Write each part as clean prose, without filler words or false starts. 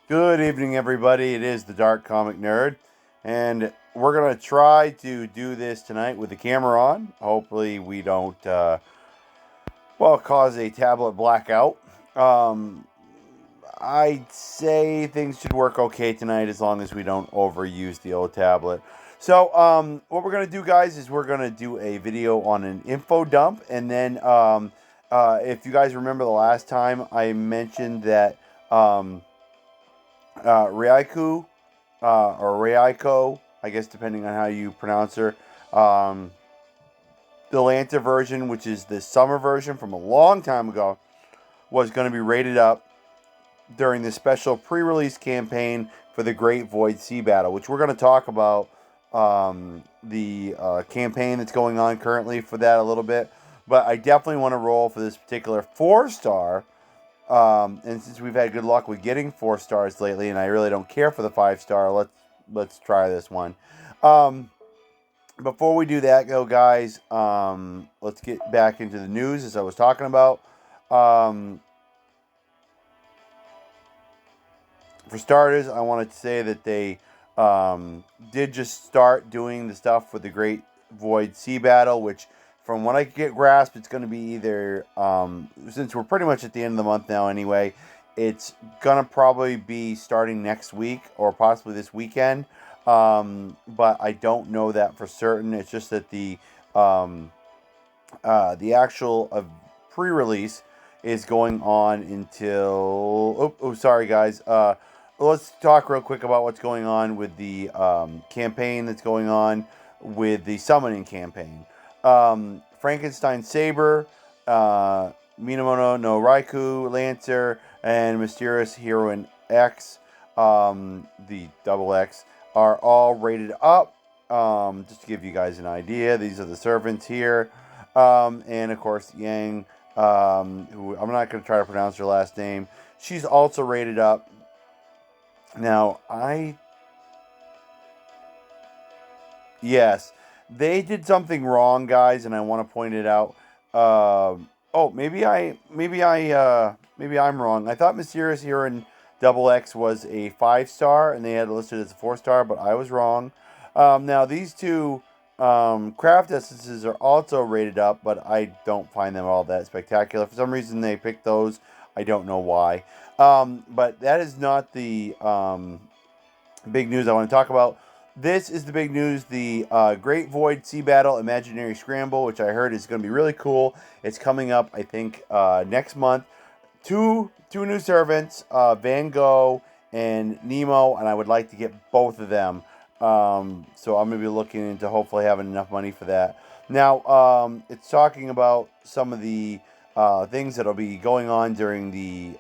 Good evening, everybody. It is the Dark Comic Nerd, and we're going to try to do this tonight with the camera on. Hopefully, we don't, cause a tablet blackout. Um, I'd say things should work okay tonight as long as we don't overuse the old tablet. So, what we're going to do, guys, is we're going to do a video on an info dump, and then, if you guys remember the last time I mentioned that, Raikou, or Reiko, I guess depending on how you pronounce her. Um, the Lanta version, which is the summer version from a long time ago, was going to be rated up during the special pre-release campaign for the Great Void Sea Battle, which we're going to talk about the campaign that's going on currently for that a little bit. But I definitely want to roll for this particular 4-star. And since we've had good luck with getting 4 stars lately, and I really don't care for the 5-star, let's try this one. Um, Before we do that, though, guys, let's get back into the news as I was talking about. Um, for starters, I wanted to say that they did just start doing the stuff with the Great Void Sea Battle, which, from what I could get grasped, it's going to be either, since we're pretty much at the end of the month now anyway, it's going to probably be starting next week or possibly this weekend. But I don't know that for certain. It's just that um, the actual pre-release is going on until. Sorry, guys. Let's talk real quick about what's going on with the campaign that's going on with the summoning campaign. Frankenstein Saber, Minamoto no Raikou, Lancer, and Mysterious Heroine X, the double X, are all rated up. Just to give you guys an idea, these are the servants here. And of course, Yang, who I'm not going to try to pronounce her last name, she's also rated up. Now, yes, they did something wrong, guys, and I want to point it out. Maybe I'm wrong. I thought Mysterious here in Double X was a 5-star, and they had it listed as a 4-star, but I was wrong. Now these two craft essences are also rated up, but I don't find them all that spectacular. For some reason, they picked those. I don't know why. But that is not the big news I want to talk about. This is the big news: the Great Void Sea Battle Imaginary Scramble, which I heard is going to be really cool. It's coming up, I think, next month. Two new servants, Van Gogh and Nemo, and I would like to get both of them. So I'm going to be looking into hopefully having enough money for that. Now, it's talking about some of the things that'll be going on during the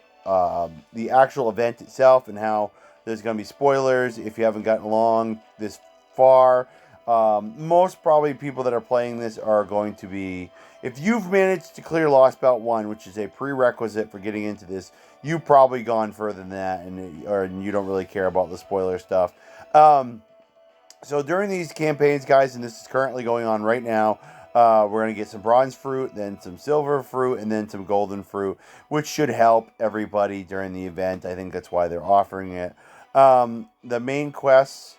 actual event itself, and how there's going to be spoilers if you haven't gotten along this far. Most probably people that are playing this are going to be, if you've managed to clear Lost Belt 1, which is a prerequisite for getting into this, you've probably gone further than that, and you don't really care about the spoiler stuff. So during these campaigns, guys, and this is currently going on right now, we're going to get some bronze fruit, then some silver fruit, and then some golden fruit, which should help everybody during the event. I think that's why they're offering it. The main quests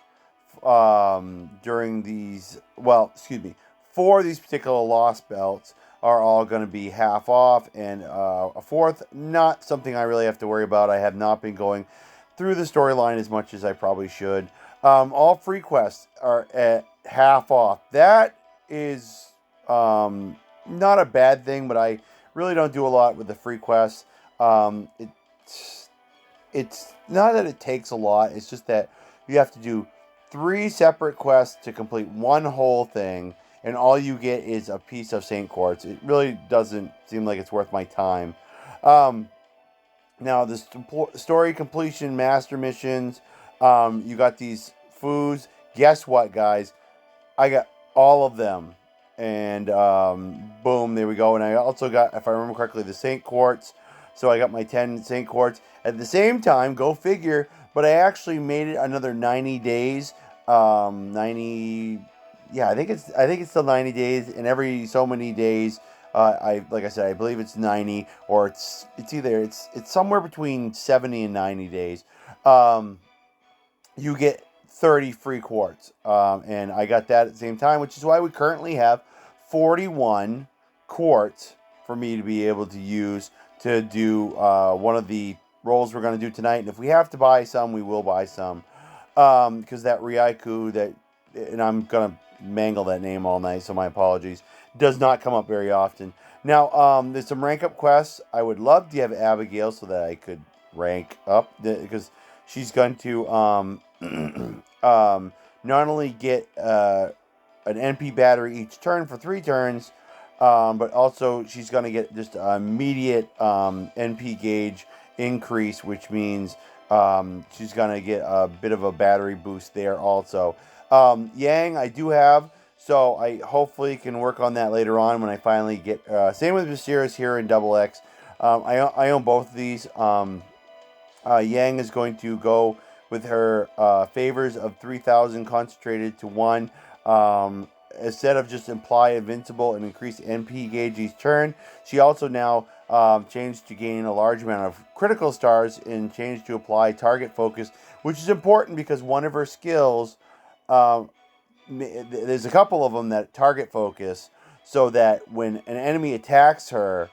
during these, for these particular Lost Belts are all going to be half off, and a fourth, not something I really have to worry about. I have not been going through the storyline as much as I probably should. All free quests are at half off. That is not a bad thing, but I really don't do a lot with the free quests. It's not that it takes a lot. It's just that you have to do 3 separate quests to complete one whole thing, and all you get is a piece of Saint Quartz. It really doesn't seem like it's worth my time. Um, Now, the story completion master missions, you got these foods. Guess what, guys? I got all of them. And boom, there we go. And I also got, if I remember correctly, the Saint Quartz. So I got my 10 Saint Quartz. At the same time, go figure, but I actually made it another 90 days. 90, yeah, I think it's still 90 days. And every so many days, Like I said, I believe it's 90, or it's somewhere between 70 and 90 days. Um, you get 30 free quartz. And I got that at the same time, which is why we currently have 41 quartz for me to be able to use to do one of the rolls we're going to do tonight. And if we have to buy some, we will buy some. Because that Raikou, and I'm going to mangle that name all night, so my apologies, does not come up very often. Now, there's some rank up quests. I would love to have Abigail so that I could rank up, because she's going to not only get an NP battery each turn for 3 turns, but also she's going to get just an immediate NP gauge increase, which means she's going to get a bit of a battery boost there also. Yang, I do have, so I hopefully can work on that later on when I finally get. Same with Mysterious here in Double X. I own both of these. Yang is going to go with her favors of 3,000 concentrated to 1. Instead of just imply invincible and increase NP gauge each turn, she also now changed to gain a large amount of critical stars and changed to apply target focus, which is important because one of her skills, there's a couple of them that target focus, so that when an enemy attacks her,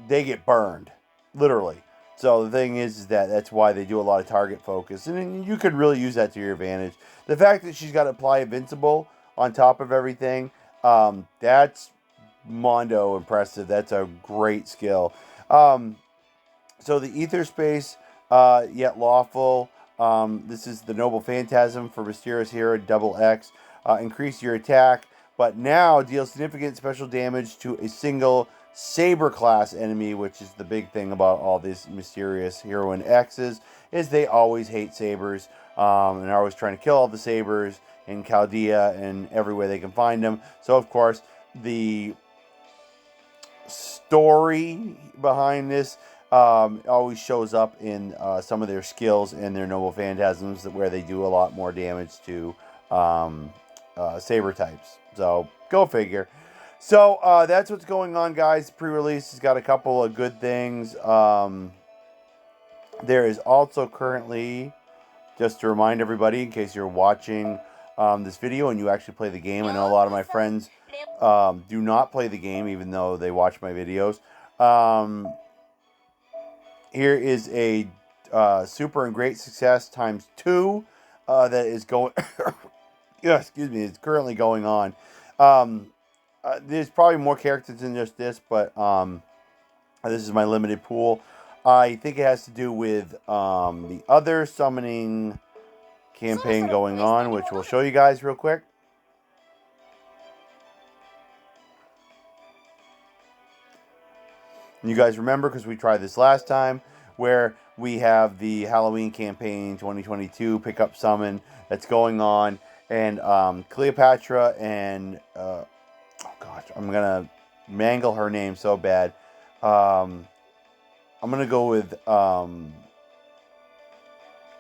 they get burned, literally. So the thing is that that's why they do a lot of target focus, and you could really use that to your advantage. The fact that she's got to apply invincible on top of everything, that's mondo impressive. That's a great skill. So the ether space, yet lawful. This is the noble phantasm for Mysterious Hero Double X. Increase your attack, but now deal significant special damage to a single Saber class enemy, which is the big thing about all these Mysterious Heroine X's, is they always hate sabers, and are always trying to kill all the sabers in Chaldea and every way they can find them. So of course the story behind this always shows up in some of their skills and their noble phantasms, where they do a lot more damage to saber types. So go figure. So that's what's going on, guys. Pre-release has got a couple of good things. There is also currently, just to remind everybody, in case you're watching this video and you actually play the game, I know a lot of my friends do not play the game, even though they watch my videos. Here is a super and great success times 2 that is going. Yeah, excuse me. It's currently going on. There's probably more characters than just this, but this is my limited pool. I think it has to do with the other summoning campaign going on, which we'll show you guys real quick. And you guys remember, because we tried this last time, where we have the Halloween campaign 2022 pickup summon that's going on, and Cleopatra and oh gosh, I'm gonna mangle her name so bad. I'm gonna go with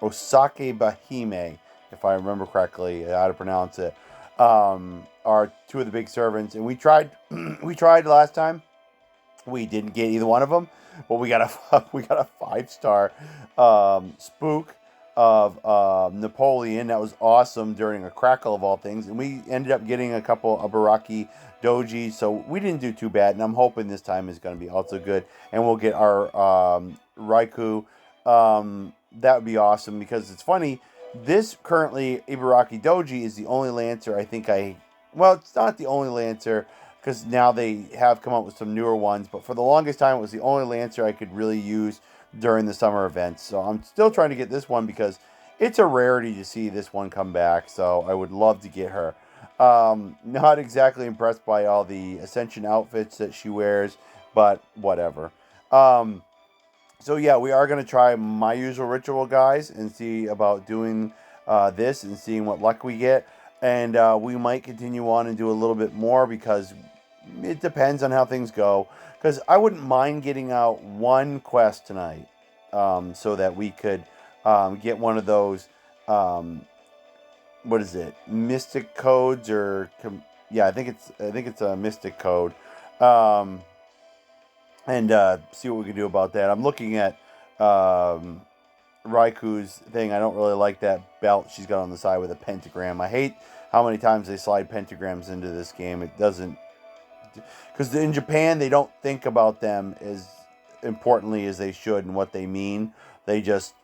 Osake Bahime, if I remember correctly how to pronounce it. Are 2 of the big servants, and we tried last time. We didn't get either one of them, but we got a 5-star spook of Napoleon. That was awesome during a crackle of all things, and we ended up getting a couple of Ibaraki Doji, so we didn't do too bad, and I'm hoping this time is going to be also good, and we'll get our Raikou. That would be awesome, because it's funny, this currently Ibaraki Doji is the only Lancer well, it's not the only Lancer, because now they have come up with some newer ones, but for the longest time it was the only Lancer I could really use during the summer events. So I'm still trying to get this one, because it's a rarity to see this one come back, so I would love to get her. Not exactly impressed by all the Ascension outfits that she wears, but whatever. So yeah, we are going to try my usual ritual, guys, and see about doing this and seeing what luck we get. And we might continue on and do a little bit more, because it depends on how things go. Because I wouldn't mind getting out one quest tonight, so that we could get one of those, what is it, mystic codes, or yeah, I think it's a mystic code, Um, and see what we can do about that. I'm looking at Raiku's thing. I don't really like that belt she's got on the side with a pentagram. I hate how many times they slide pentagrams into this game. It doesn't, because in Japan they don't think about them as importantly as they should and what they mean. They just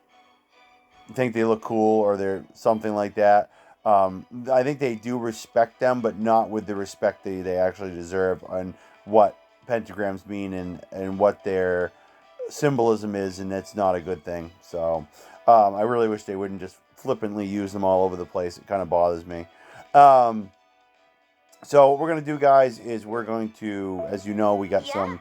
think they look cool or they're something like that. I think they do respect them, but not with the respect they actually deserve on what pentagrams mean and what their symbolism is, and that's not a good thing. So I really wish they wouldn't just flippantly use them all over the place. It kind of bothers me. So what we're going to do, guys, is we're going to, as you know, we got some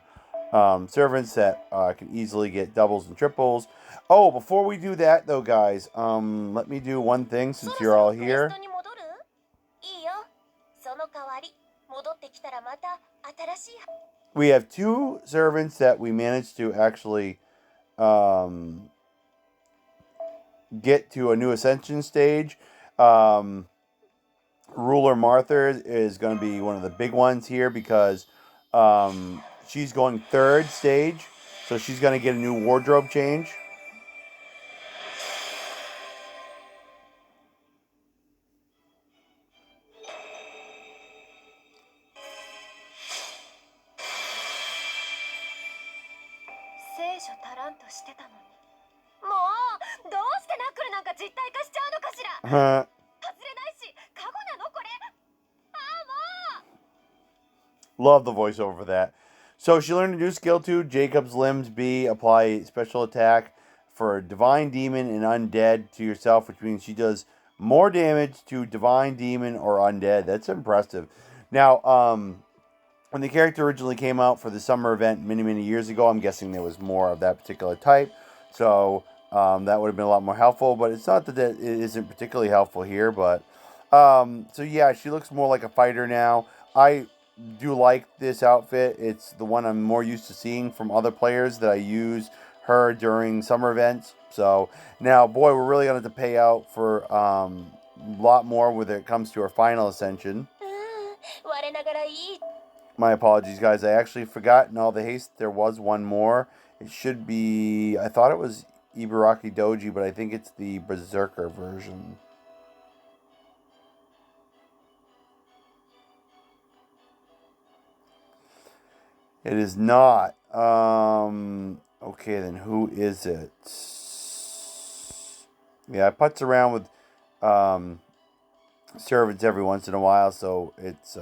servants that can easily get doubles and triples. Oh, before we do that, though, guys, let me do one thing since you're all here. We have 2 servants that we managed to actually get to a new ascension stage. Ruler Martha is going to be one of the big ones here because she's going 3rd stage, so she's going to get a new wardrobe change. Love the voiceover for that. So she learned a new skill too. Jacob's Limbs B. Apply special attack for Divine Demon and Undead to yourself, which means she does more damage to Divine Demon or Undead. That's impressive. Now, when the character originally came out for the summer event many years ago, I'm guessing there was more of that particular type. So that would have been a lot more helpful. But it's not that it isn't particularly helpful here. But so yeah, she looks more like a fighter now. I do like this outfit. It's the one I'm more used to seeing from other players that I use her during summer events. So now, boy, we're really going to have to pay out for a lot more when it comes to our final ascension. My apologies, guys. I actually forgot in all the haste there was one more. It should be, I thought it was Ibaraki Doji, but I think it's the Berserker version. It is not. Okay, then who is it? Yeah, I putz around with servants every once in a while, so it's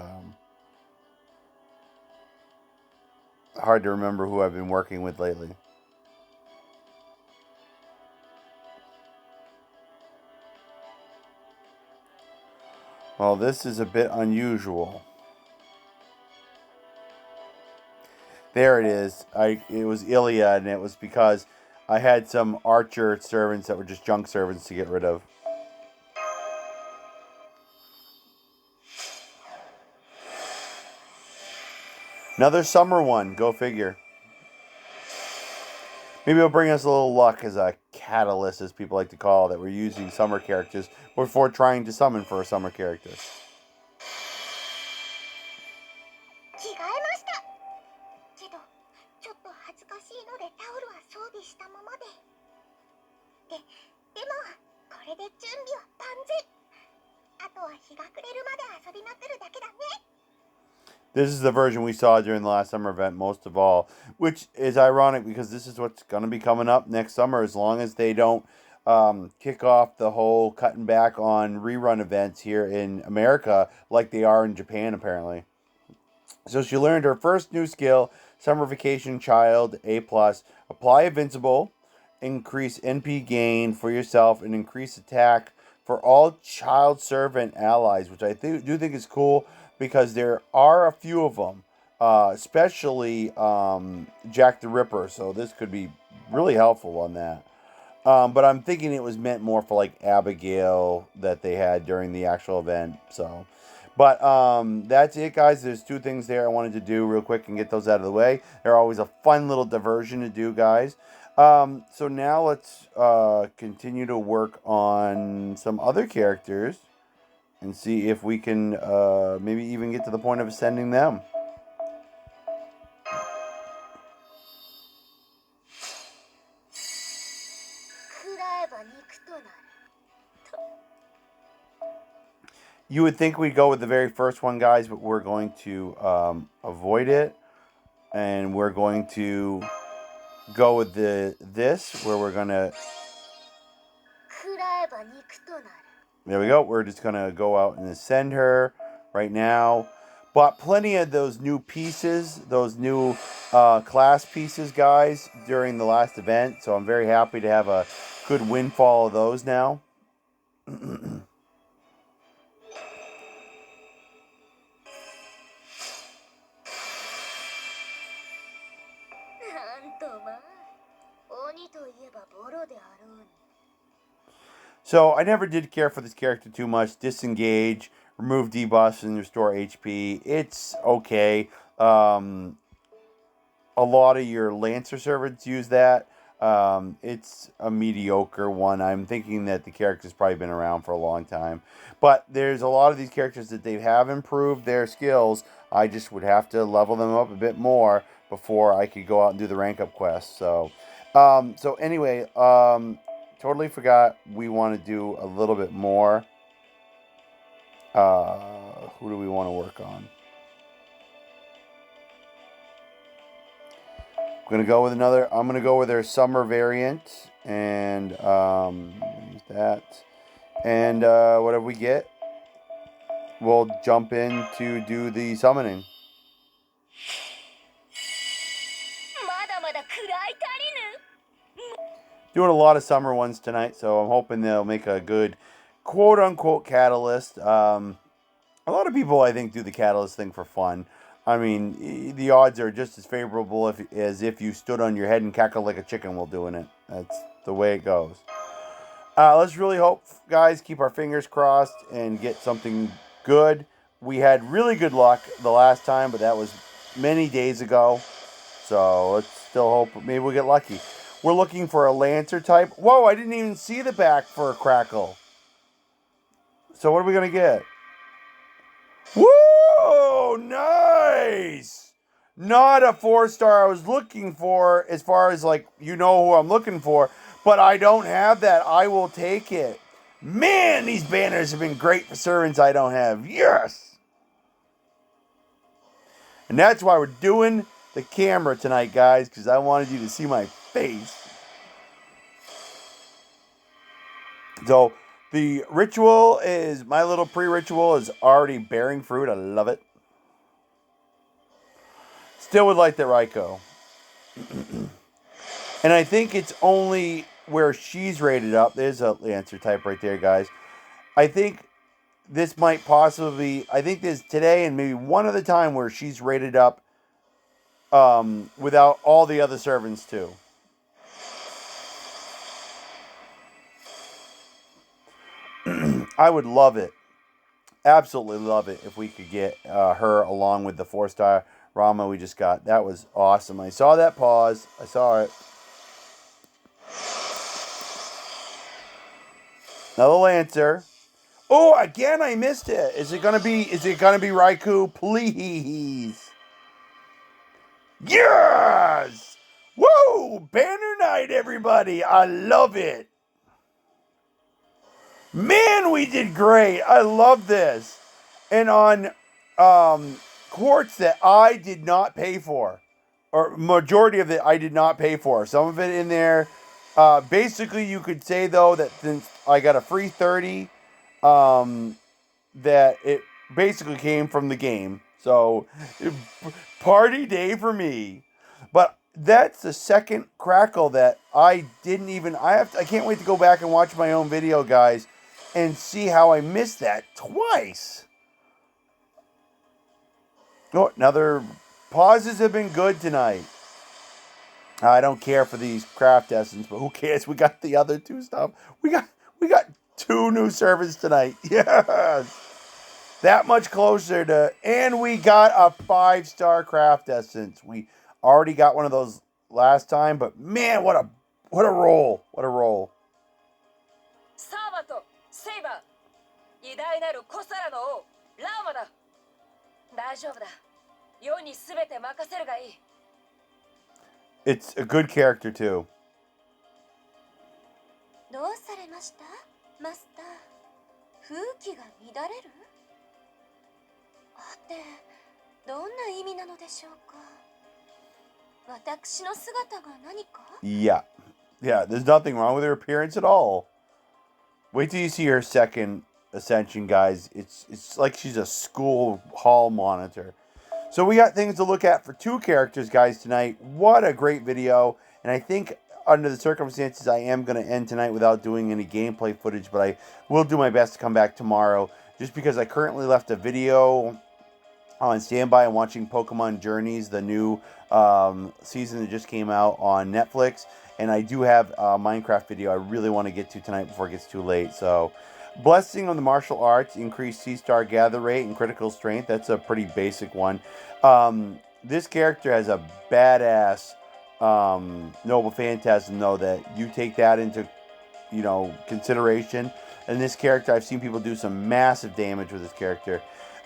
hard to remember who I've been working with lately. Well, this is a bit unusual. There it is. It was Ilya, and it was because I had some archer servants that were just junk servants to get rid of. Another summer one. Go figure. Maybe it'll bring us a little luck as a catalyst, as people like to call it, that we're using summer characters before trying to summon for a summer character. This is the version we saw during the last summer event most of all, which is ironic because this is what's going to be coming up next summer as long as they don't kick off the whole cutting back on rerun events here in America like they are in Japan apparently. So she learned her first new skill, Summer Vacation Child A+. Apply Invincible, increase NP gain for yourself, and increase attack for all child servant allies, which I do think is cool because there are a few of them, especially Jack the Ripper. So this could be really helpful on that. But I'm thinking it was meant more for like Abigail that they had during the actual event. So, but that's it, guys. There's 2 things there I wanted to do real quick and get those out of the way. They're always a fun little diversion to do, guys. So now let's continue to work on some other characters and see if we can maybe even get to the point of ascending them. You would think we'd go with the very first one, guys, but we're going to avoid it. And we're going to go with this, where we're going to... There we go. We're just going to go out and ascend her right now. Bought plenty of those new pieces, those new class pieces, guys, during the last event. So I'm very happy to have a good windfall of those now. So I never did care for this character too much. Disengage, remove debuffs, and restore HP. It's okay. A lot of your Lancer servants use that. It's a mediocre one. I'm thinking that the character's probably been around for a long time. But there's a lot of these characters that they have improved their skills. I just would have to level them up a bit more before I could go out and do the rank up quest. So anyway, totally forgot we want to do a little bit more. Who do we want to work on? I'm going to go with I'm going to go with their summer variant. And use that. And whatever we get, we'll jump in to do the summoning. Doing a lot of summer ones tonight, so I'm hoping they'll make a good quote-unquote catalyst. A lot of people, I think, do the catalyst thing for fun. I mean, the odds are just as favorable as if you stood on your head and cackled like a chicken while doing it. That's the way it goes. Let's really hope, guys, keep our fingers crossed and get something good. We had really good luck the last time, but that was many days ago. So let's still hope maybe we'll get lucky. We're looking for a Lancer type. Whoa, I didn't even see the back for a Crackle. So what are we going to get? Whoa, nice! Not a 4-star I was looking for, as far as, like, you know who I'm looking for. But I don't have that. I will take it. Man, these banners have been great for servants I don't have. Yes! And that's why we're doing the camera tonight, guys, because I wanted you to see my face. So the ritual is, my little pre-ritual is already bearing fruit. I love it. Still would like the Raikou. And I think it's only where she's rated up. There's a Lancer type right there, guys. I think this might possibly, I think there's today and maybe one other time where she's rated up without all the other servants too. I would love it. Absolutely love it if we could get her along with the 4-star Rama we just got. That was awesome. I saw that pause. I saw it. Another Lancer. Oh, again I missed it. Is it gonna be Raikou? Please. Yes! Woo! Banner night, everybody. I love it. Man, we did great. I love this. And on quartz that I did not pay for. Or majority of it I did not pay for. Some of it in there. Basically, you could say, though, that since I got a free 30, that it basically came from the game. So, party day for me. But that's the second Crackle that I didn't even... I can't wait to go back and watch my own video, guys, and see how I missed that twice. Oh, another... Pauses have been good tonight. I don't care for these craft essence, but who cares? We got the other two stuff. We got 2 new servants tonight. Yes. That much closer to... And we got a 5-star craft essence. We already got one of those last time, but man, what a roll. What a roll. It's a good character too. ました、マスター。風紀が乱れるってどんな意味なのでしょうか。私の姿が何か Yeah. Yeah, there's nothing wrong with her appearance at all. Wait till you see her second ascension, guys. It's like she's a school hall monitor. So we got things to look at for 2 characters, guys, tonight. What a great video. And I think under the circumstances, I am going to end tonight without doing any gameplay footage, but I will do my best to come back tomorrow, just because I currently left a video on standby and watching Pokemon Journeys, the new season that just came out on Netflix. And I do have a Minecraft video I really want to get to tonight before it gets too late. So, Blessing on the Martial Arts, increased C-Star gather rate and critical strength. That's a pretty basic one. This character has a badass Noble Phantasm, though, that you take that into, consideration. And this character, I've seen people do some massive damage with this character.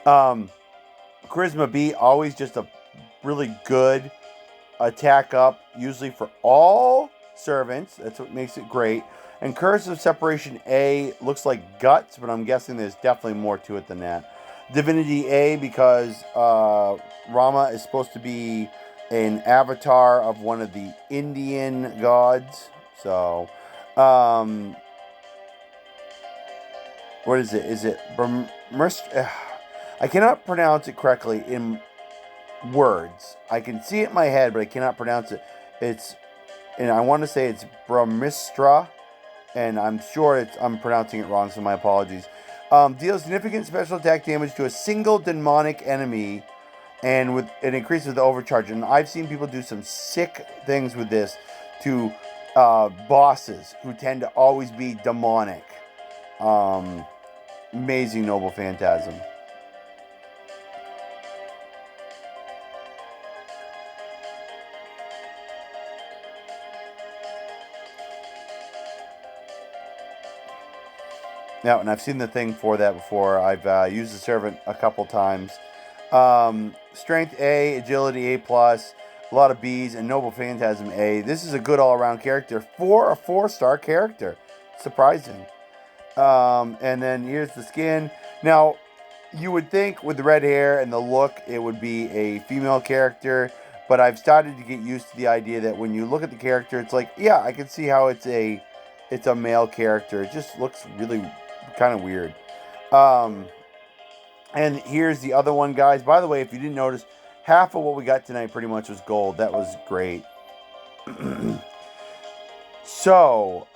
Charisma B, always just a really good attack up, usually for all servants. That's what makes it great. And Curse of Separation A looks like guts, but I'm guessing there's definitely more to it than that. Divinity A, because Rama is supposed to be an avatar of one of the Indian gods. So, what is it? Is it I cannot pronounce it correctly in words. I can see it in my head, but I cannot pronounce it. And I want to say it's Brahmistra, and I'm sure I'm pronouncing it wrong, so my apologies. Deals significant special attack damage to a single demonic enemy, and with it increases the overcharge. And I've seen people do some sick things with this to bosses who tend to always be demonic. Amazing Noble Phantasm. Now, and I've seen the thing for that before. I've used the servant a couple times. Strength A, Agility A+, a lot of Bs, and Noble Phantasm A. This is a good all-around character for a 4-star character. Surprising. And then here's the skin. Now, you would think with the red hair and the look, it would be a female character. But I've started to get used to the idea that when you look at the character, it's like, yeah, I can see how it's a male character. It just looks really kind of weird. And here's the other one, guys. By the way, if you didn't notice, half of what we got tonight pretty much was gold. That was great. So,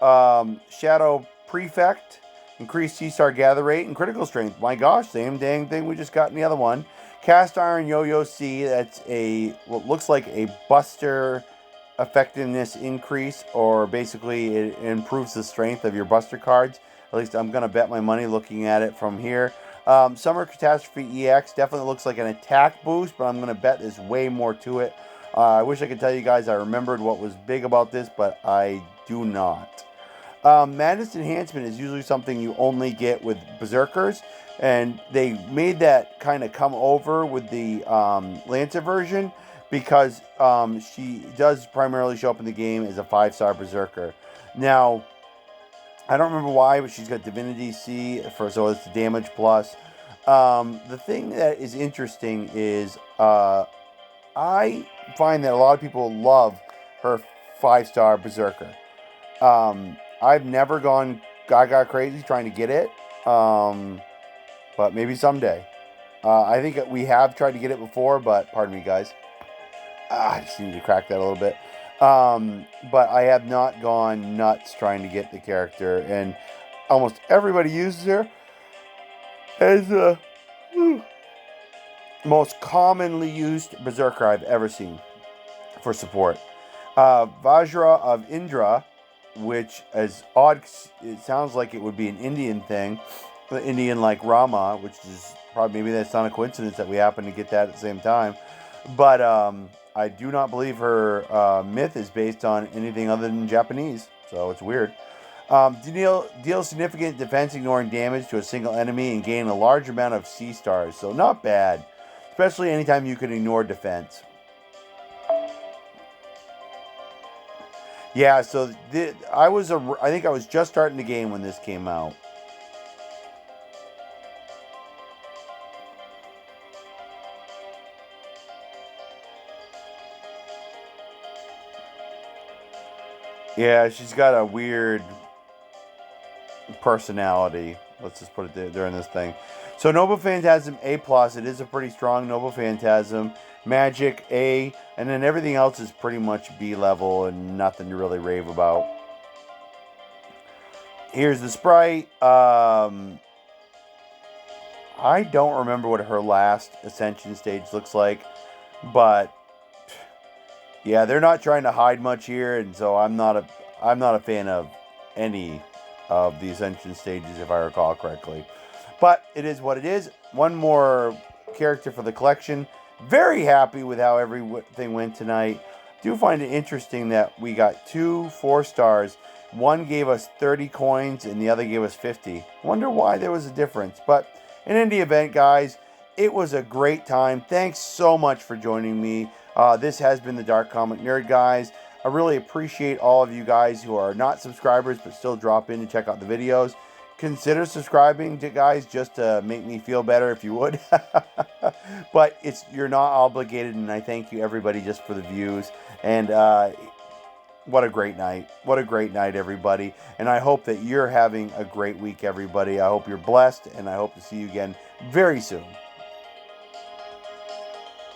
Shadow Prefect, increased C-Star gather rate and critical strength. My gosh, same dang thing we just got in the other one. Cast Iron Yo-Yo C, that's what looks like a Buster effectiveness increase, or basically it improves the strength of your Buster cards. At least I'm going to bet my money looking at it from here. Summer Catastrophe EX definitely looks like an attack boost, but I'm going to bet there's way more to it. I wish I could tell you guys I remembered what was big about this, but I do not. Madness Enhancement is usually something you only get with Berserkers, and they made that kind of come over with the Lancer version, because she does primarily show up in the game as a 5-star Berserker. Now, I don't remember why, but she's got Divinity C, so it's the damage plus. The thing that is interesting is I find that a lot of people love her 5-star Berserker. I've never gone gaga crazy trying to get it, but maybe someday. I think we have tried to get it before, but pardon me, guys. I just need to crack that a little bit. But I have not gone nuts trying to get the character, and almost everybody uses her as the most commonly used Berserker I've ever seen for support. Vajra of Indra, which is odd, it sounds like it would be an Indian thing, Indian like Rama, which is probably, maybe that's not a coincidence that we happen to get that at the same time. But I do not believe her myth is based on anything other than Japanese, so it's weird. Deal significant defense ignoring damage to a single enemy and gain a large amount of C-stars, so not bad, especially anytime you can ignore defense. Yeah, so I think I was just starting the game when this came out. Yeah, she's got a weird personality. Let's just put it there during this thing. So Nova Phantasm A plus. It is a pretty strong Nova Phantasm. Magic A, and then everything else is pretty much B level and nothing to really rave about. Here's the sprite. I don't remember what her last Ascension stage looks like, but yeah, they're not trying to hide much here, and so I'm not a fan of any of the Ascension stages if I recall correctly. But it is what it is. One more character for the collection. Very happy with how everything went tonight. Do find it interesting that we got 2 4-stars. One gave us 30 coins and the other gave us 50. Wonder why there was a difference. But in any event, guys, it was a great time. Thanks so much for joining me. This has been the Dark Comic Nerd, guys. I really appreciate all of you guys who are not subscribers but still drop in to check out the videos. Consider subscribing to guys just to make me feel better if you would. But you're not obligated, and I thank you everybody just for the views. And what a great night. What a great night, everybody. And I hope that you're having a great week, everybody. I hope you're blessed, and I hope to see you again very soon.